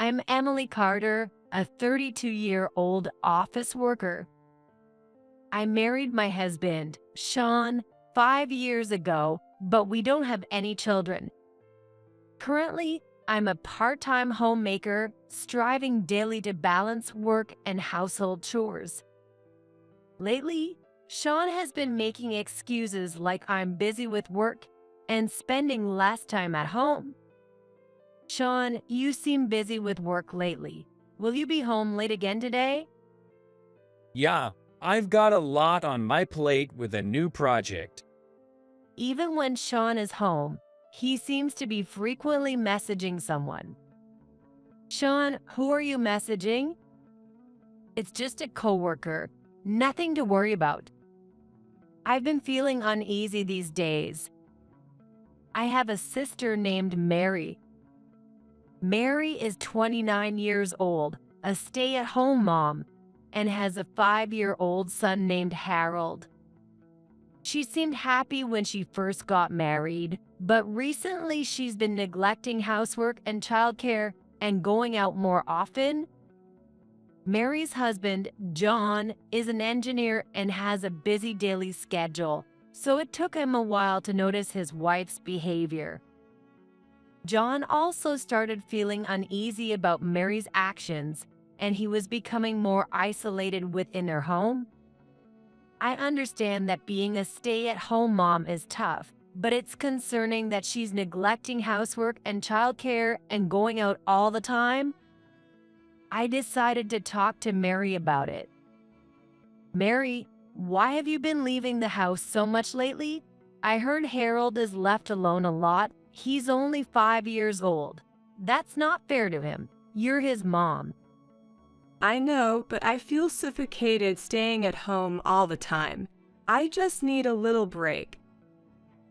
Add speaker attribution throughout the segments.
Speaker 1: I'm Emily Carter, a 32-year-old office worker. I married my husband, Sean, 5 years ago, but we don't have any children. Currently, I'm a part-time homemaker, striving daily to balance work and household chores. Lately, Sean has been making excuses like I'm busy with work and spending less time at home. Sean, you seem busy with work lately. Will you be home late again today?
Speaker 2: Yeah, I've got a lot on my plate with a new project.
Speaker 1: Even when Sean is home, he seems to be frequently messaging someone. Sean, who are you messaging? It's just a coworker. Nothing to worry about. I've been feeling uneasy these days. I have a sister named Mary. Mary is 29 years old, a stay-at-home mom, and has a 5-year-old son named Harold. She seemed happy when she first got married, but recently she's been neglecting housework and childcare and going out more often. Mary's husband, John, is an engineer and has a busy daily schedule, so it took him a while to notice his wife's behavior. John also started feeling uneasy about Mary's actions, and he was becoming more isolated within her home. I understand that being a stay-at-home mom is tough, but it's concerning that she's neglecting housework and childcare and going out all the time. I decided to talk to Mary about it. Mary, why have you been leaving the house so much lately? I heard Harold is left alone a lot. He's only 5 years old. That's not fair to him. You're his mom.
Speaker 3: I know, but I feel suffocated staying at home all the time. I just need a little break.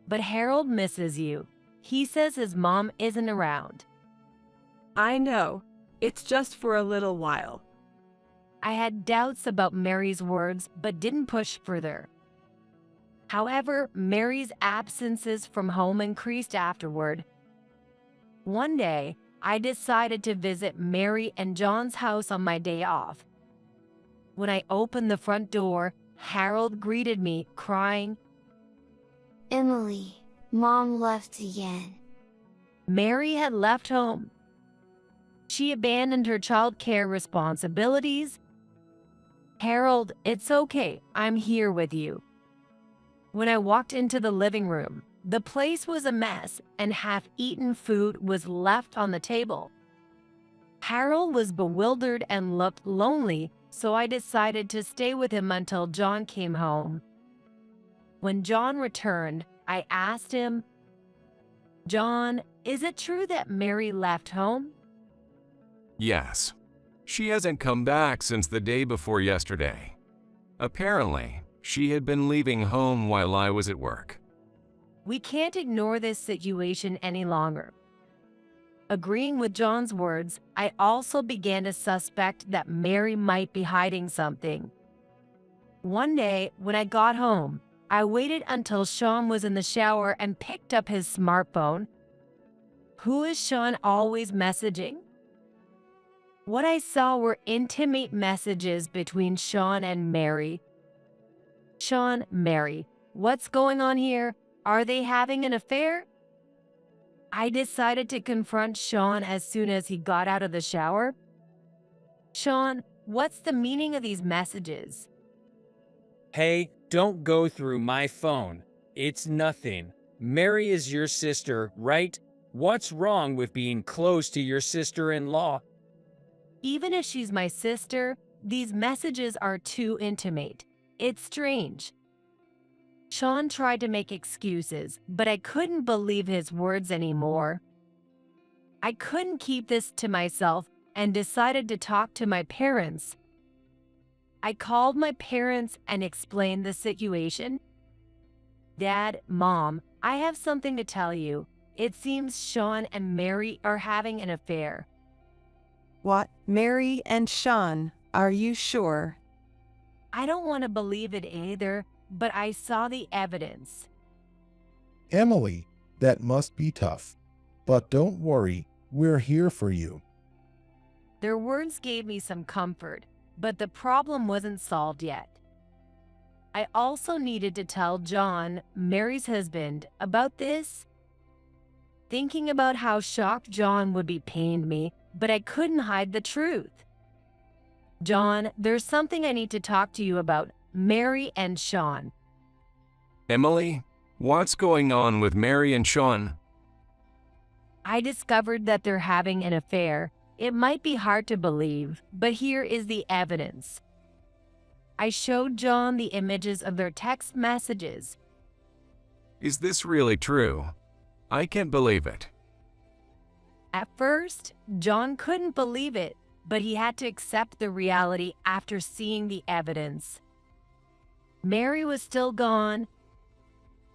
Speaker 1: But Harold misses you. He says his mom isn't around.
Speaker 3: I know. It's just for a little while.
Speaker 1: I had doubts about Mary's words, but didn't push further. However, Mary's absences from home increased afterward. One day, I decided to visit Mary and John's house on my day off. When I opened the front door, Harold greeted me, crying.
Speaker 4: Emily, Mom left again.
Speaker 1: Mary had left home. She abandoned her childcare responsibilities. Harold, it's okay. I'm here with you. When I walked into the living room, the place was a mess and half-eaten food was left on the table. Harold was bewildered and looked lonely, so I decided to stay with him until John came home. When John returned, I asked him, John, is it true that Mary left home?
Speaker 5: Yes. She hasn't come back since the day before yesterday. Apparently, she had been leaving home while I was at work.
Speaker 1: We can't ignore this situation any longer. Agreeing with John's words, I also began to suspect that Mary might be hiding something. One day, when I got home, I waited until Sean was in the shower and picked up his smartphone. Who is Sean always messaging? What I saw were intimate messages between Sean and Mary. Sean, Mary, what's going on here? Are they having an affair? I decided to confront Sean as soon as he got out of the shower. Sean, what's the meaning of these messages?
Speaker 2: Hey, don't go through my phone. It's nothing. Mary is your sister, right? What's wrong with being close to your sister-in-law?
Speaker 1: Even if she's my sister, these messages are too intimate. It's strange. Sean tried to make excuses, but I couldn't believe his words anymore. I couldn't keep this to myself and decided to talk to my parents. I called my parents and explained the situation. Dad, Mom, I have something to tell you. It seems Sean and Mary are having an affair.
Speaker 6: What? Mary and Sean, are you sure?
Speaker 1: I don't want to believe it either, but I saw the evidence.
Speaker 7: Emily, that must be tough. But don't worry, we're here for you.
Speaker 1: Their words gave me some comfort, but the problem wasn't solved yet. I also needed to tell John, Mary's husband, about this. Thinking about how shocked John would be pained me, but I couldn't hide the truth. John, there's something I need to talk to you about, Mary and Sean.
Speaker 5: Emily, what's going on with Mary and Sean?
Speaker 1: I discovered that they're having an affair. It might be hard to believe, but here is the evidence. I showed John the images of their text messages.
Speaker 5: Is this really true? I can't believe it.
Speaker 1: At first, John couldn't believe it, but he had to accept the reality after seeing the evidence. Mary was still gone.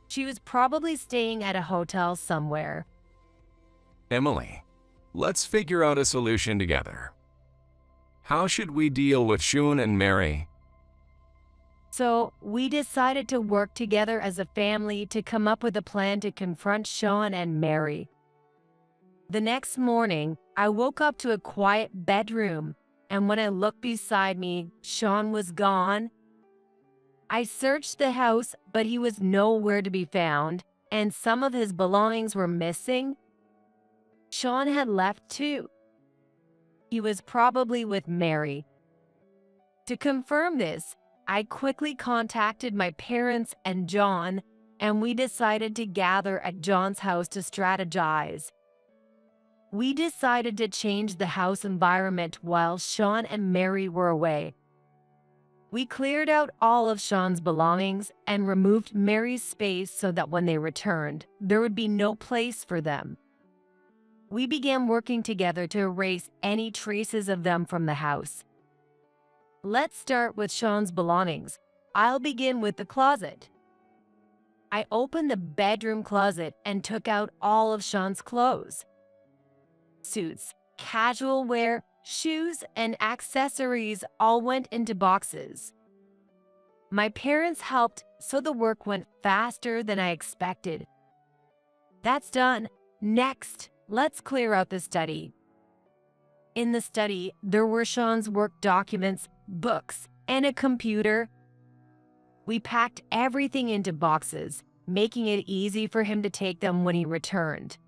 Speaker 1: She was probably staying at a hotel somewhere.
Speaker 5: Emily, let's figure out a solution together. How should we deal with Sean and Mary?
Speaker 1: So, we decided to work together as a family to come up with a plan to confront Sean and Mary. The next morning, I woke up to a quiet bedroom, and when I looked beside me, Sean was gone. I searched the house, but he was nowhere to be found, and some of his belongings were missing. Sean had left too. He was probably with Mary. To confirm this, I quickly contacted my parents and John, and we decided to gather at John's house to strategize. We decided to change the house environment while Sean and Mary were away. We cleared out all of Sean's belongings and removed Mary's space so that when they returned, there would be no place for them. We began working together to erase any traces of them from the house. Let's start with Sean's belongings. I'll begin with the closet. I opened the bedroom closet and took out all of Sean's clothes. Suits, casual wear, shoes, and accessories all went into boxes. My parents helped, so the work went faster than I expected. That's done. Next, let's clear out the study. In the study, there were Sean's work documents, books, and a computer. We packed everything into boxes, making it easy for him to take them when he returned.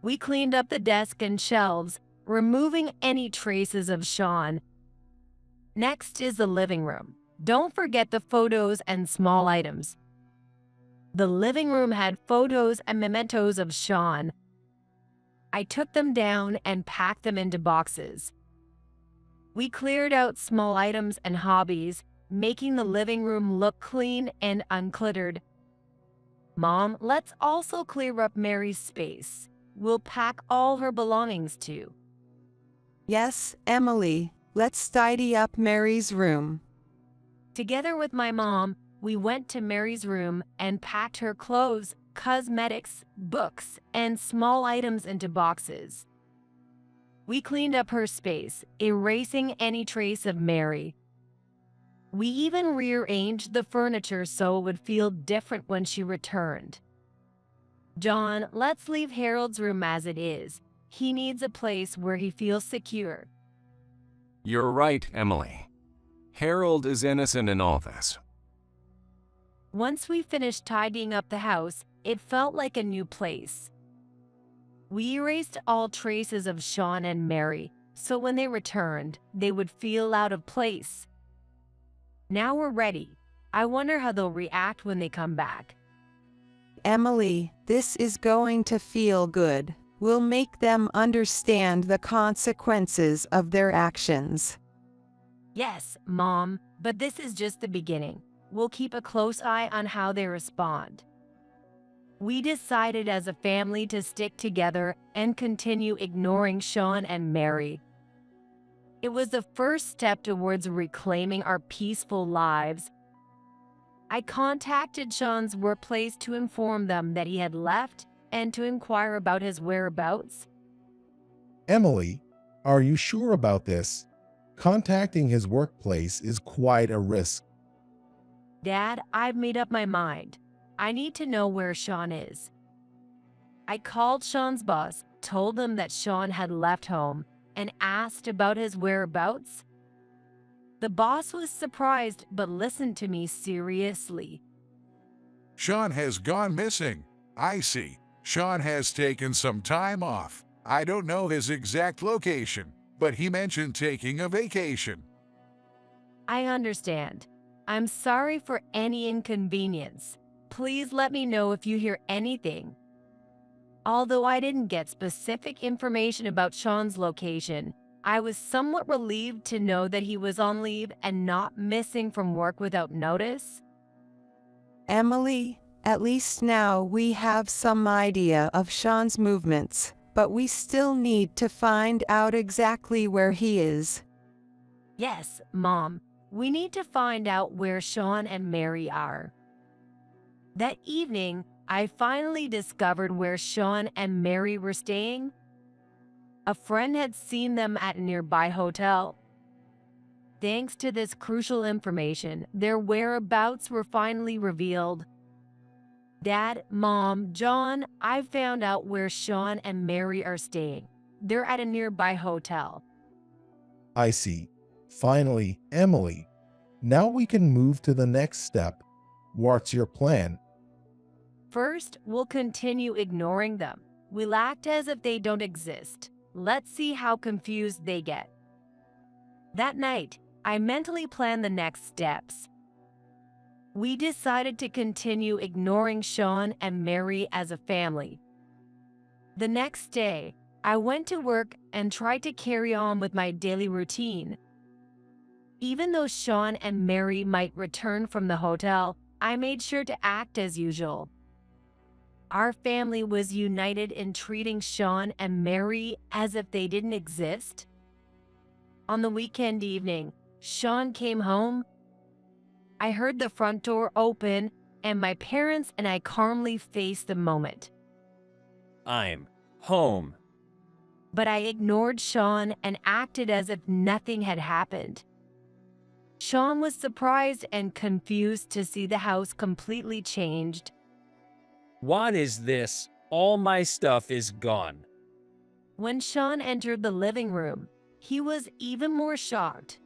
Speaker 1: We cleaned up the desk and shelves, removing any traces of Sean. Next is the living room. Don't forget the photos and small items. The living room had photos and mementos of Sean. I took them down and packed them into boxes. We cleared out small items and hobbies, making the living room look clean and uncluttered. Mom, let's also clear up Mary's space. We'll pack all her belongings too.
Speaker 6: Yes, Emily, let's tidy up Mary's room.
Speaker 1: Together with my mom, we went to Mary's room and packed her clothes, cosmetics, books, and small items into boxes. We cleaned up her space, erasing any trace of Mary. We even rearranged the furniture so it would feel different when she returned. John, let's leave Harold's room as it is. He needs a place where he feels secure.
Speaker 5: You're right, Emily. Harold is innocent in all this.
Speaker 1: Once we finished tidying up the house, it felt like a new place. We erased all traces of Sean and Mary, so when they returned, they would feel out of place. Now we're ready. I wonder how they'll react when they come back.
Speaker 6: Emily, this is going to feel good. We'll make them understand the consequences of their actions.
Speaker 1: Yes, Mom, but this is just the beginning. We'll keep a close eye on how they respond. We decided as a family to stick together and continue ignoring Sean and Mary. It was the first step towards reclaiming our peaceful lives. I contacted Sean's workplace to inform them that he had left and to inquire about his whereabouts.
Speaker 7: Emily, are you sure about this? Contacting his workplace is quite a risk.
Speaker 1: Dad, I've made up my mind. I need to know where Sean is. I called Sean's boss, told him that Sean had left home, and asked about his whereabouts. The boss was surprised but listened to me seriously.
Speaker 8: Sean has gone missing. I see. Sean has taken some time off. I don't know his exact location, but he mentioned taking a vacation.
Speaker 1: I understand. I'm sorry for any inconvenience. Please let me know if you hear anything. Although I didn't get specific information about Sean's location, I was somewhat relieved to know that he was on leave and not missing from work without notice.
Speaker 6: Emily, at least now we have some idea of Sean's movements, but we still need to find out exactly where he is.
Speaker 1: Yes, Mom, we need to find out where Sean and Mary are. That evening, I finally discovered where Sean and Mary were staying. A friend had seen them at a nearby hotel. Thanks to this crucial information, their whereabouts were finally revealed. Dad, Mom, John, I found out where Sean and Mary are staying. They're at a nearby hotel.
Speaker 7: I see. Finally, Emily. Now we can move to the next step. What's your plan?
Speaker 1: First, we'll continue ignoring them. We'll act as if they don't exist. Let's see how confused they get. That night, I mentally planned the next steps. We decided to continue ignoring Sean and Mary as a family. The next day, I went to work and tried to carry on with my daily routine. Even though Sean and Mary might return from the hotel, I made sure to act as usual. Our family was united in treating Sean and Mary as if they didn't exist. On the weekend evening, Sean came home. I heard the front door open, and my parents and I calmly faced the moment.
Speaker 2: I'm home.
Speaker 1: But I ignored Sean and acted as if nothing had happened. Sean was surprised and confused to see the house completely changed.
Speaker 2: What is this? All my stuff is gone.
Speaker 1: When Sean entered the living room, he was even more shocked.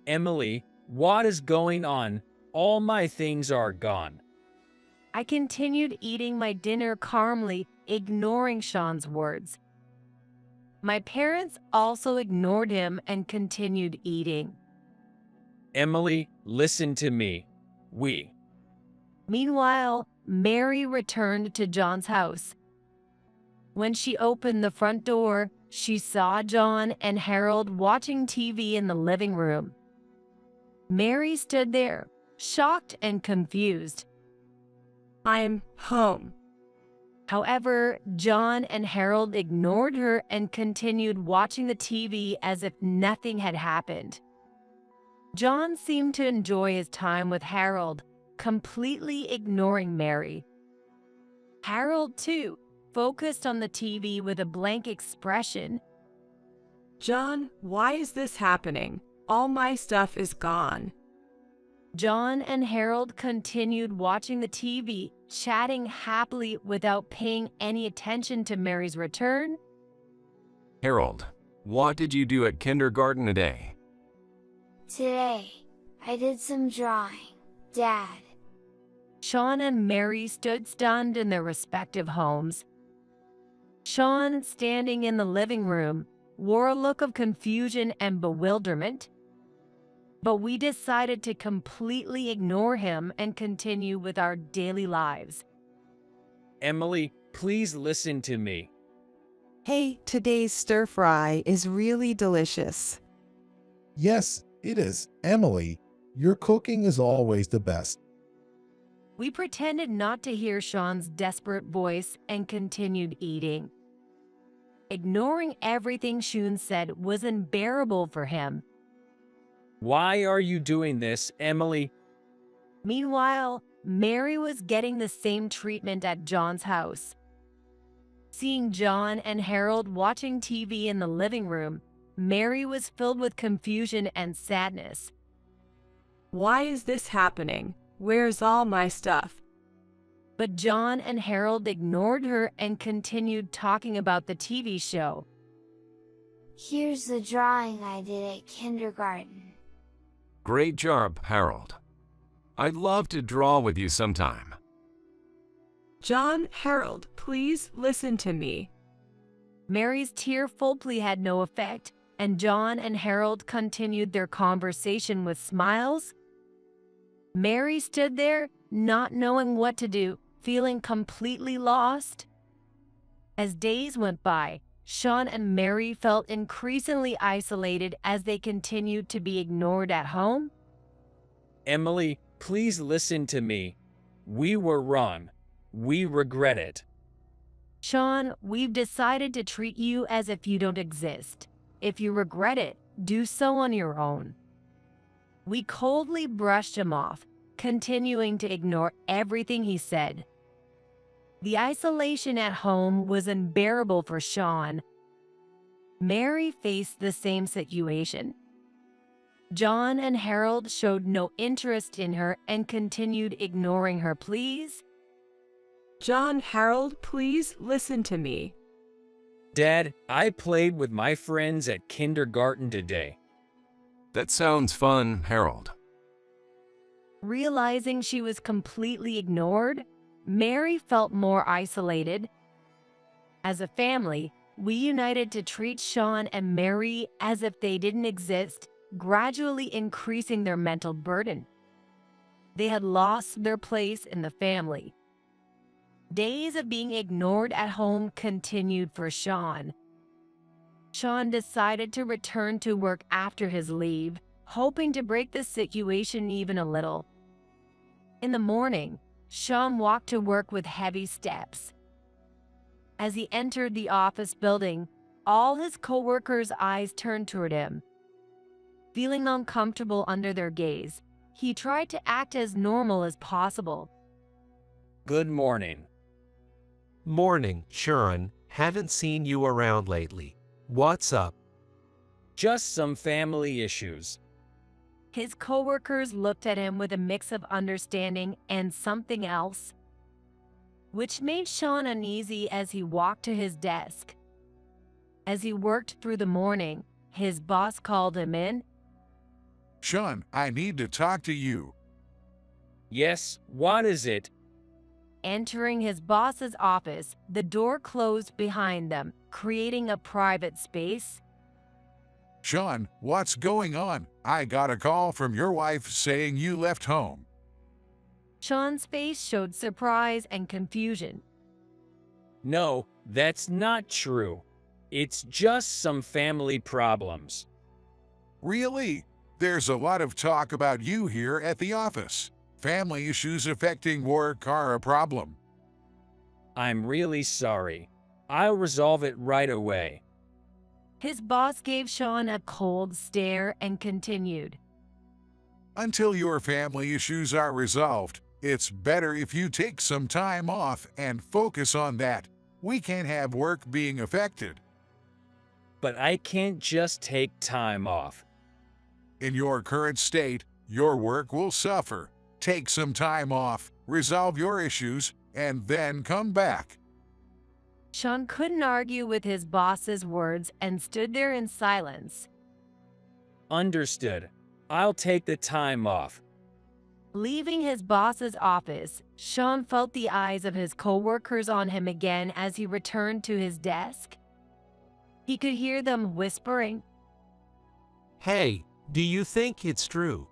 Speaker 2: Emily, what is going on? All my things are gone.
Speaker 1: I continued eating my dinner calmly, ignoring Sean's words. My parents also ignored him and continued eating.
Speaker 2: Emily, listen to me.
Speaker 1: Meanwhile, Mary returned to John's house. When she opened the front door, she saw John and Harold watching TV in the living room. Mary stood there, shocked and confused.
Speaker 3: I'm home.
Speaker 1: However, John and Harold ignored her and continued watching the TV as if nothing had happened. John seemed to enjoy his time with Harold, completely ignoring Mary. Harold, too, focused on the TV with a blank expression.
Speaker 3: John, why is this happening? All my stuff is gone.
Speaker 1: John and Harold continued watching the TV, chatting happily without paying any attention to Mary's return.
Speaker 5: Harold, what did you do at kindergarten today?
Speaker 4: Today, I did some drawing, Dad.
Speaker 1: Sean and Mary stood stunned in their respective homes. Sean, standing in the living room, wore a look of confusion and bewilderment. But we decided to completely ignore him and continue with our daily lives.
Speaker 2: Emily, please listen to me.
Speaker 6: Hey, today's stir fry is really delicious.
Speaker 7: Yes, it is. Emily, your cooking is always the best.
Speaker 1: We pretended not to hear Sean's desperate voice and continued eating. Ignoring everything Sean said was unbearable for him.
Speaker 2: Why are you doing this, Emily?
Speaker 1: Meanwhile, Mary was getting the same treatment at John's house. Seeing John and Harold watching TV in the living room, Mary was filled with confusion and sadness.
Speaker 3: Why is this happening? Where's all my stuff?
Speaker 1: But John and Harold ignored her and continued talking about the TV show.
Speaker 4: Here's the drawing I did at kindergarten.
Speaker 5: Great job, Harold. I'd love to draw with you sometime.
Speaker 3: John, Harold, please listen to me.
Speaker 1: Mary's tearful plea had no effect, and John and Harold continued their conversation with smiles. Mary stood there, not knowing what to do, feeling completely lost. As days went by, Sean and Mary felt increasingly isolated as they continued to be ignored at home.
Speaker 2: Emily, please listen to me. We were wrong. We regret it.
Speaker 1: Sean, we've decided to treat you as if you don't exist. If you regret it, do so on your own. We coldly brushed him off, continuing to ignore everything he said. The isolation at home was unbearable for Sean. Mary faced the same situation. John and Harold showed no interest in her and continued ignoring her pleas.
Speaker 3: John, Harold, please listen to me.
Speaker 2: Dad, I played with my friends at kindergarten today.
Speaker 5: That sounds fun, Harold.
Speaker 1: Realizing she was completely ignored, Mary felt more isolated. As a family, we united to treat Sean and Mary as if they didn't exist, gradually increasing their mental burden. They had lost their place in the family. Days of being ignored at home continued for Sean. Sean decided to return to work after his leave, hoping to break the situation even a little. In the morning, Sean walked to work with heavy steps. As he entered the office building, all his coworkers' eyes turned toward him. Feeling uncomfortable under their gaze, he tried to act as normal as possible.
Speaker 2: Good morning.
Speaker 9: Morning, Sean. Haven't seen you around lately. What's up?
Speaker 2: Just some family issues.
Speaker 1: His coworkers looked at him with a mix of understanding and something else, which made Sean uneasy as he walked to his desk. As he worked through the morning, his boss called him in.
Speaker 8: Sean, I need to talk to you.
Speaker 2: Yes, what is it?
Speaker 1: Entering his boss's office, the door closed behind them, creating a private space.
Speaker 8: Sean, what's going on? I got a call from your wife saying you left home.
Speaker 1: Sean's face showed surprise and confusion.
Speaker 2: No, that's not true. It's just some family problems.
Speaker 8: Really? There's a lot of talk about you here at the office. Family issues affecting work are a problem.
Speaker 2: I'm really sorry. I'll resolve it right away.
Speaker 1: His boss gave Sean a cold stare and continued.
Speaker 8: Until your family issues are resolved, it's better if you take some time off and focus on that. We can't have work being affected.
Speaker 2: But I can't just take time off.
Speaker 8: In your current state, your work will suffer. Take some time off, resolve your issues, and then come back.
Speaker 1: Sean couldn't argue with his boss's words and stood there in silence.
Speaker 2: Understood. I'll take the time off.
Speaker 1: Leaving his boss's office, Sean felt the eyes of his coworkers on him again as he returned to his desk. He could hear them whispering.
Speaker 9: Hey, do you think it's true?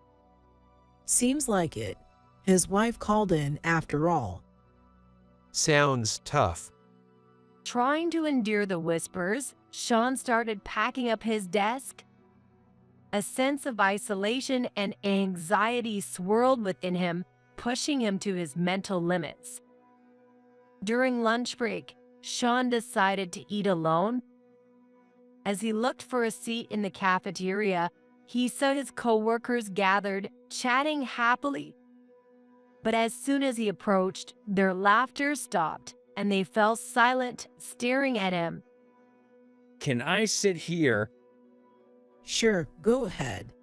Speaker 10: Seems like it. His wife called in after all.
Speaker 9: Sounds tough.
Speaker 1: Trying to endure the whispers, Sean started packing up his desk. A sense of isolation and anxiety swirled within him, pushing him to his mental limits. During lunch break, Sean decided to eat alone. As he looked for a seat in the cafeteria, he saw his coworkers gathered, chatting happily. But as soon as he approached, their laughter stopped, and they fell silent, staring at him.
Speaker 2: Can I sit here?
Speaker 10: Sure, go ahead.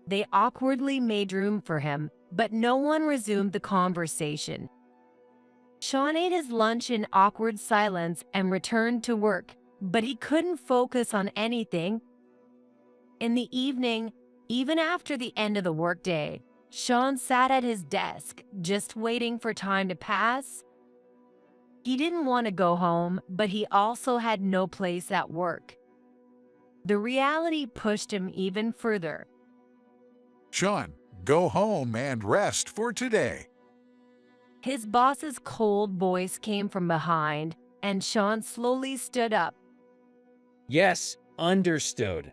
Speaker 1: They awkwardly made room for him, but no one resumed the conversation. Sean ate his lunch in awkward silence and returned to work, but he couldn't focus on anything. In the evening, even after the end of the workday, Sean sat at his desk, just waiting for time to pass. He didn't want to go home, but he also had no place at work. The reality pushed him even further.
Speaker 8: Sean, go home and rest for today.
Speaker 1: His boss's cold voice came from behind, and Sean slowly stood up.
Speaker 2: Yes, understood.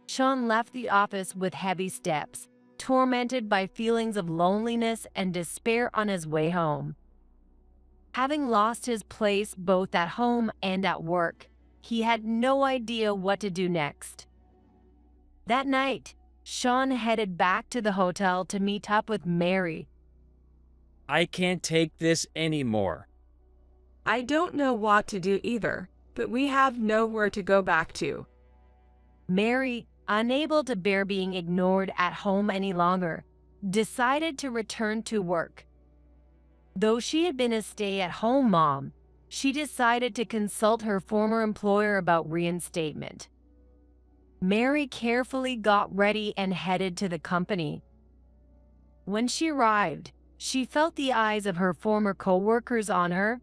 Speaker 1: Sean left the office with heavy steps, tormented by feelings of loneliness and despair on his way home. Having lost his place both at home and at work, he had no idea what to do next. That night, Sean headed back to the hotel to meet up with Mary.
Speaker 2: I can't take this anymore.
Speaker 3: I don't know what to do either, but we have nowhere to go back to.
Speaker 1: Mary, unable to bear being ignored at home any longer, decided to return to work. Though she had been a stay-at-home mom, she decided to consult her former employer about reinstatement. Mary carefully got ready and headed to the company. When she arrived, she felt the eyes of her former co-workers on her.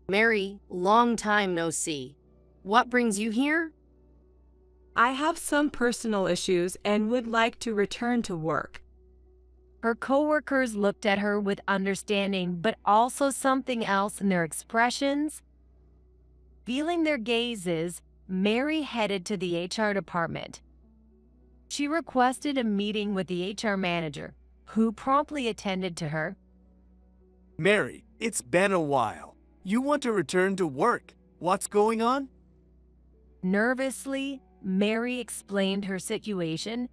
Speaker 11: Mary, long time no see. What brings you here?
Speaker 3: I have some personal issues and would like to return to work.
Speaker 1: Her coworkers looked at her with understanding, but also something else in their expressions. Feeling their gazes, Mary headed to the HR department. She requested a meeting with the HR manager, who promptly attended to her.
Speaker 12: Mary, it's been a while. You want to return to work. What's going on?
Speaker 1: Nervously, Mary explained her situation.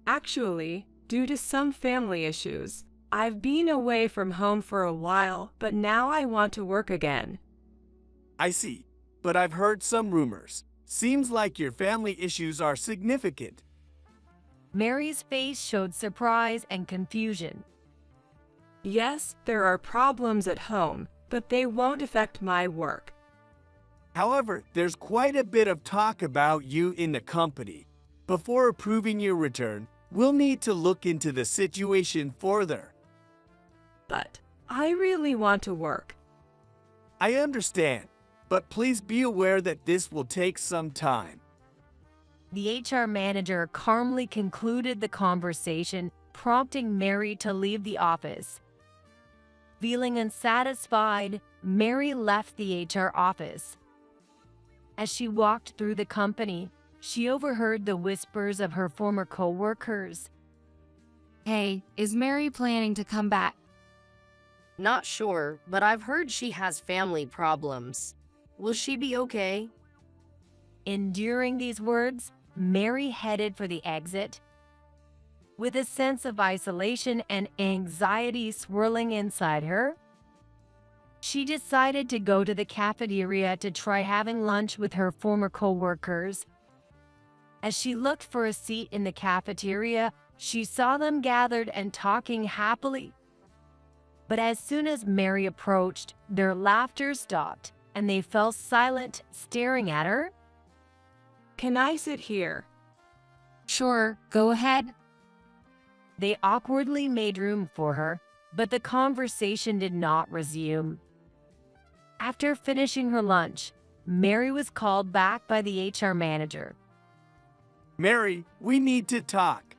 Speaker 3: Actually, due to some family issues, I've been away from home for a while, but now I want to work again.
Speaker 12: I see, but I've heard some rumors. Seems like your family issues are significant.
Speaker 1: Mary's face showed surprise and confusion.
Speaker 3: Yes, there are problems at home, but they won't affect my work.
Speaker 12: However, there's quite a bit of talk about you in the company. Before approving your return, we'll need to look into the situation further.
Speaker 3: But I really want to work.
Speaker 12: I understand, but please be aware that this will take some time.
Speaker 1: The HR manager calmly concluded the conversation, prompting Mary to leave the office. Feeling unsatisfied, Mary left the HR office. As she walked through the company, she overheard the whispers of her former co-workers.
Speaker 13: Hey, is Mary planning to come back?
Speaker 11: Not sure, but I've heard she has family problems. Will she be okay?
Speaker 1: Enduring these words, Mary headed for the exit. With a sense of isolation and anxiety swirling inside her, she decided to go to the cafeteria to try having lunch with her former co-workers. As she looked for a seat in the cafeteria, she saw them gathered and talking happily. But as soon as Mary approached, their laughter stopped, and they fell silent, staring at her.
Speaker 3: Can I sit here?
Speaker 13: Sure, go ahead.
Speaker 1: They awkwardly made room for her, but the conversation did not resume. After finishing her lunch, Mary was called back by the HR manager.
Speaker 12: Mary, we need to talk.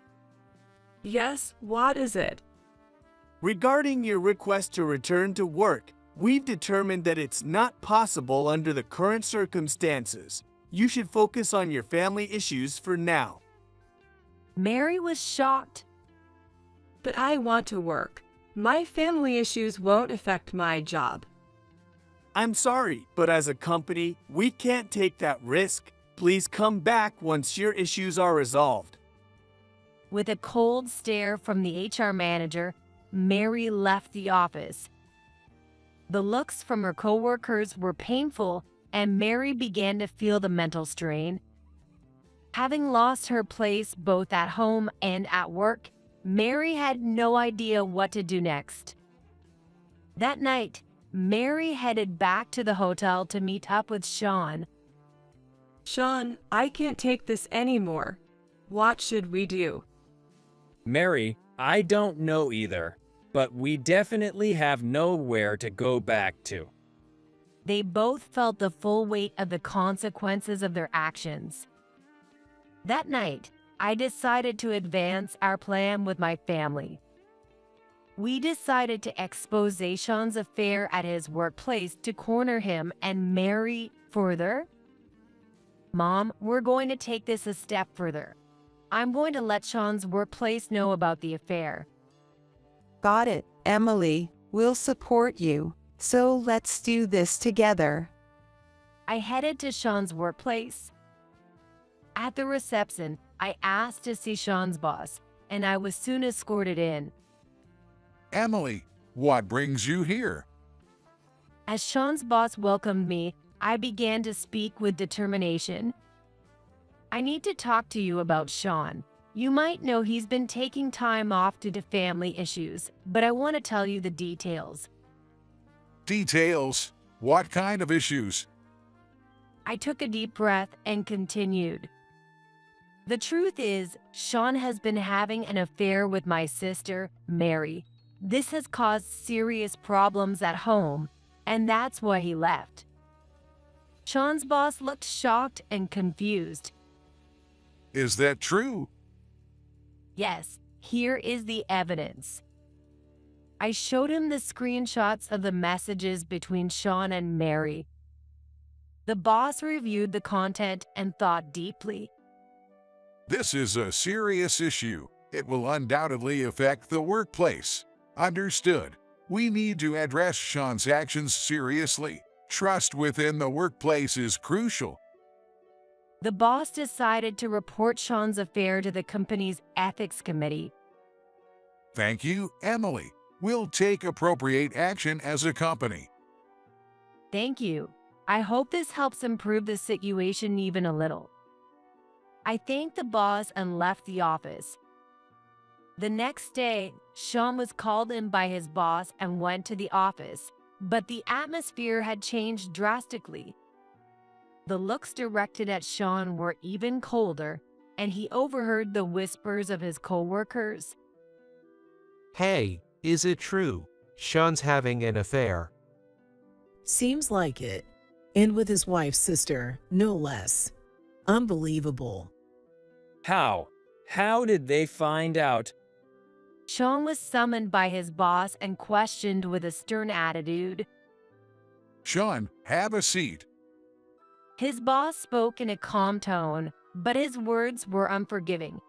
Speaker 3: Yes, what is it?
Speaker 12: Regarding your request to return to work, we've determined that it's not possible under the current circumstances. You should focus on your family issues for now.
Speaker 1: Mary was shocked.
Speaker 3: But I want to work. My family issues won't affect my job.
Speaker 12: I'm sorry, but as a company, we can't take that risk. Please come back once your issues are resolved.
Speaker 1: With a cold stare from the HR manager, Mary left the office. The looks from her coworkers were painful, and Mary began to feel the mental strain. Having lost her place both at home and at work, Mary had no idea what to do next. That night, Mary headed back to the hotel to meet up with Sean.
Speaker 3: Sean, I can't take this anymore. What should we do?
Speaker 2: Mary, I don't know either, but we definitely have nowhere to go back to.
Speaker 1: They both felt the full weight of the consequences of their actions. That night, I decided to advance our plan with my family. We decided to expose Sean's affair at his workplace to corner him and Mary further. Mom, we're going to take this a step further. I'm going to let Sean's workplace know about the affair.
Speaker 6: Got it, Emily. We'll support you. So let's do this together.
Speaker 1: I headed to Sean's workplace. At the reception, I asked to see Sean's boss, and I was soon escorted in.
Speaker 8: Emily, what brings you here?
Speaker 1: As Sean's boss welcomed me, I began to speak with determination. I need to talk to you about Sean. You might know he's been taking time off due to family issues, but I want to tell you the details.
Speaker 8: Details? What kind of issues?
Speaker 1: I took a deep breath and continued. The truth is, Sean has been having an affair with my sister, Mary. This has caused serious problems at home, and that's why he left. Sean's boss looked shocked and confused.
Speaker 8: Is that true?
Speaker 1: Yes, here is the evidence. I showed him the screenshots of the messages between Sean and Mary. The boss reviewed the content and thought deeply.
Speaker 8: This is a serious issue. It will undoubtedly affect the workplace. Understood. We need to address Sean's actions seriously. Trust within the workplace is crucial.
Speaker 1: The boss decided to report Sean's affair to the company's ethics committee.
Speaker 8: Thank you, Emily. We'll take appropriate action as a company.
Speaker 1: Thank you. I hope this helps improve the situation even a little. I thanked the boss and left the office. The next day, Sean was called in by his boss and went to the office, but the atmosphere had changed drastically. The looks directed at Sean were even colder, and he overheard the whispers of his coworkers.
Speaker 9: Hey, is it true? Sean's having an affair.
Speaker 10: Seems like it. And with his wife's sister, no less. Unbelievable.
Speaker 2: How? How did they find out?
Speaker 1: Sean was summoned by his boss and questioned with a stern attitude.
Speaker 8: Sean, have a seat.
Speaker 1: His boss spoke in a calm tone, but his words were unforgiving.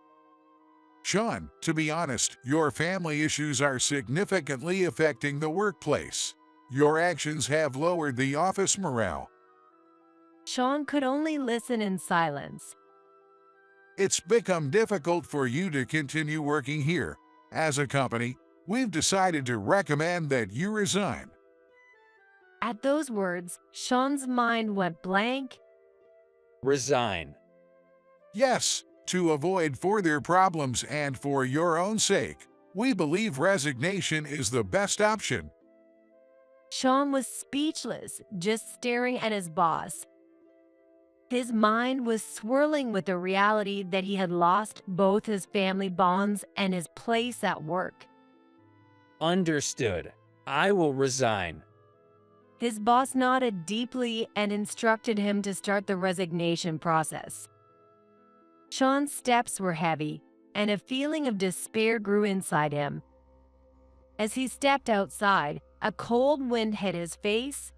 Speaker 8: Sean, to be honest, your family issues are significantly affecting the workplace. Your actions have lowered the office morale.
Speaker 1: Sean could only listen in silence.
Speaker 8: It's become difficult for you to continue working here. As a company, we've decided to recommend that you resign.
Speaker 1: At those words, Sean's mind went blank.
Speaker 2: Resign.
Speaker 8: Yes, to avoid further problems and for your own sake, we believe resignation is the best option.
Speaker 1: Sean was speechless, just staring at his boss. His mind was swirling with the reality that he had lost both his family bonds and his place at work.
Speaker 2: Understood. I will resign.
Speaker 1: His boss nodded deeply and instructed him to start the resignation process. Sean's steps were heavy, and a feeling of despair grew inside him. As he stepped outside, a cold wind hit his face.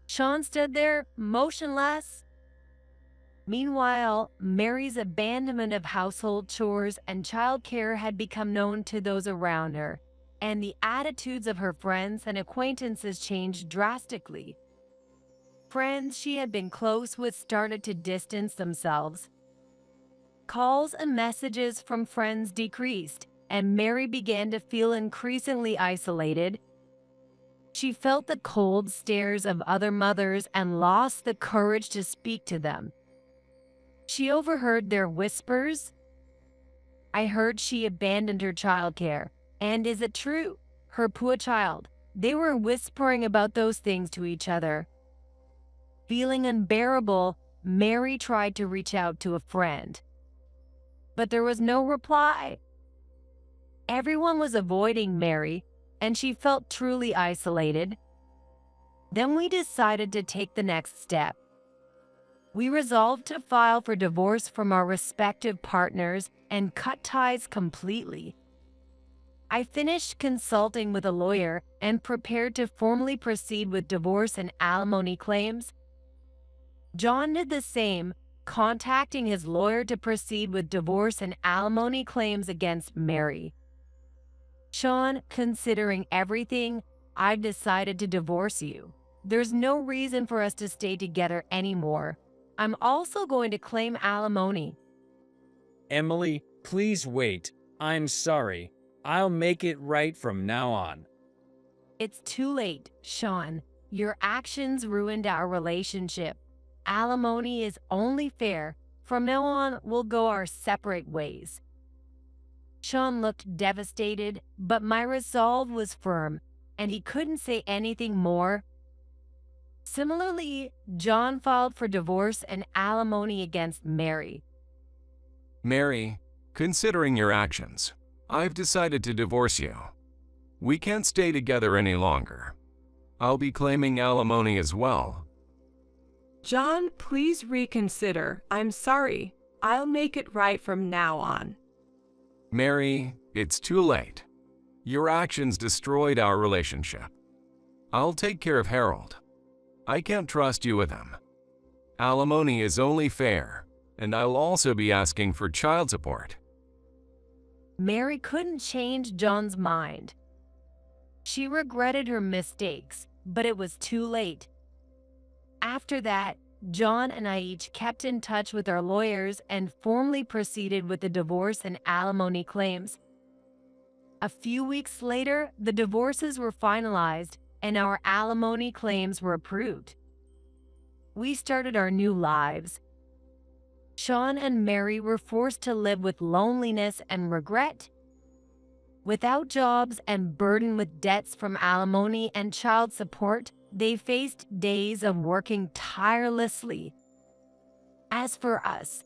Speaker 1: Sean stood there, motionless. Meanwhile, Mary's abandonment of household chores and childcare had become known to those around her, and the attitudes of her friends and acquaintances changed drastically. Friends she had been close with started to distance themselves. Calls and messages from friends decreased, and Mary began to feel increasingly isolated. She felt the cold stares of other mothers and lost the courage to speak to them. She overheard their whispers. I heard she abandoned her childcare. And is it true? Her poor child. They were whispering about those things to each other. Feeling unbearable, Mary tried to reach out to a friend, but there was no reply. Everyone was avoiding Mary, and she felt truly isolated. Then we decided to take the next step. We resolved to file for divorce from our respective partners and cut ties completely. I finished consulting with a lawyer and prepared to formally proceed with divorce and alimony claims. John did the same, contacting his lawyer to proceed with divorce and alimony claims against Mary. Sean, considering everything, I've decided to divorce you. There's no reason for us to stay together anymore. I'm also going to claim alimony.
Speaker 2: Emily, please wait. I'm sorry. I'll make it right from now on.
Speaker 1: It's too late, Sean. Your actions ruined our relationship. Alimony is only fair. From now on, we'll go our separate ways. Sean looked devastated, but my resolve was firm, and he couldn't say anything more. Similarly, John filed for divorce and alimony against Mary.
Speaker 5: Mary, considering your actions, I've decided to divorce you. We can't stay together any longer. I'll be claiming alimony as well.
Speaker 3: John, please reconsider. I'm sorry. I'll make it right from now on.
Speaker 5: Mary, it's too late. Your actions destroyed our relationship. I'll take care of Harold. I can't trust you with him. Alimony is only fair, and I'll also be asking for child support.
Speaker 1: Mary couldn't change John's mind. She regretted her mistakes, but it was too late. After that, John and I each kept in touch with our lawyers and formally proceeded with the divorce and alimony claims. A few weeks later, the divorces were finalized and our alimony claims were approved. We started our new lives. Sean and Mary were forced to live with loneliness and regret. Without jobs and burdened with debts from alimony and child support, they faced days of working tirelessly. As for us,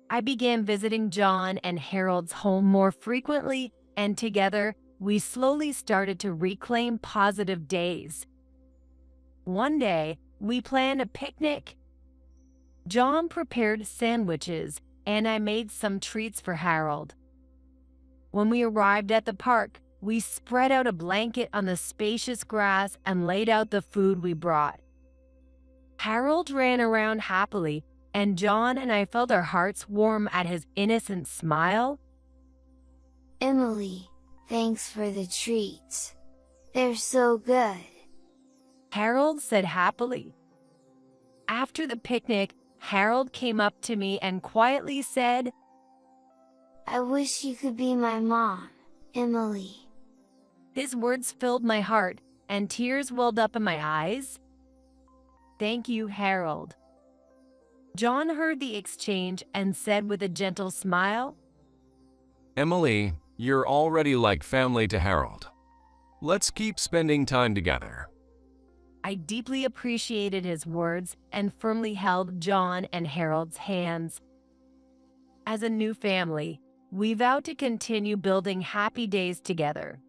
Speaker 1: I began visiting John and Harold's home more frequently, and together, we slowly started to reclaim positive days. One day, we planned a picnic. John prepared sandwiches, and I made some treats for Harold. When we arrived at the park, we spread out a blanket on the spacious grass and laid out the food we brought. Harold ran around happily, and John and I felt our hearts warm at his innocent smile.
Speaker 4: Emily, thanks for the treats. They're so good.
Speaker 1: Harold said happily. After the picnic, Harold came up to me and quietly said,
Speaker 4: I wish you could be my mom, Emily.
Speaker 1: His words filled my heart, and tears welled up in my eyes. Thank you, Harold. John heard the exchange and said with a gentle smile,
Speaker 5: Emily, you're already like family to Harold. Let's keep spending time together.
Speaker 1: I deeply appreciated his words and firmly held John and Harold's hands. As a new family, we vowed to continue building happy days together.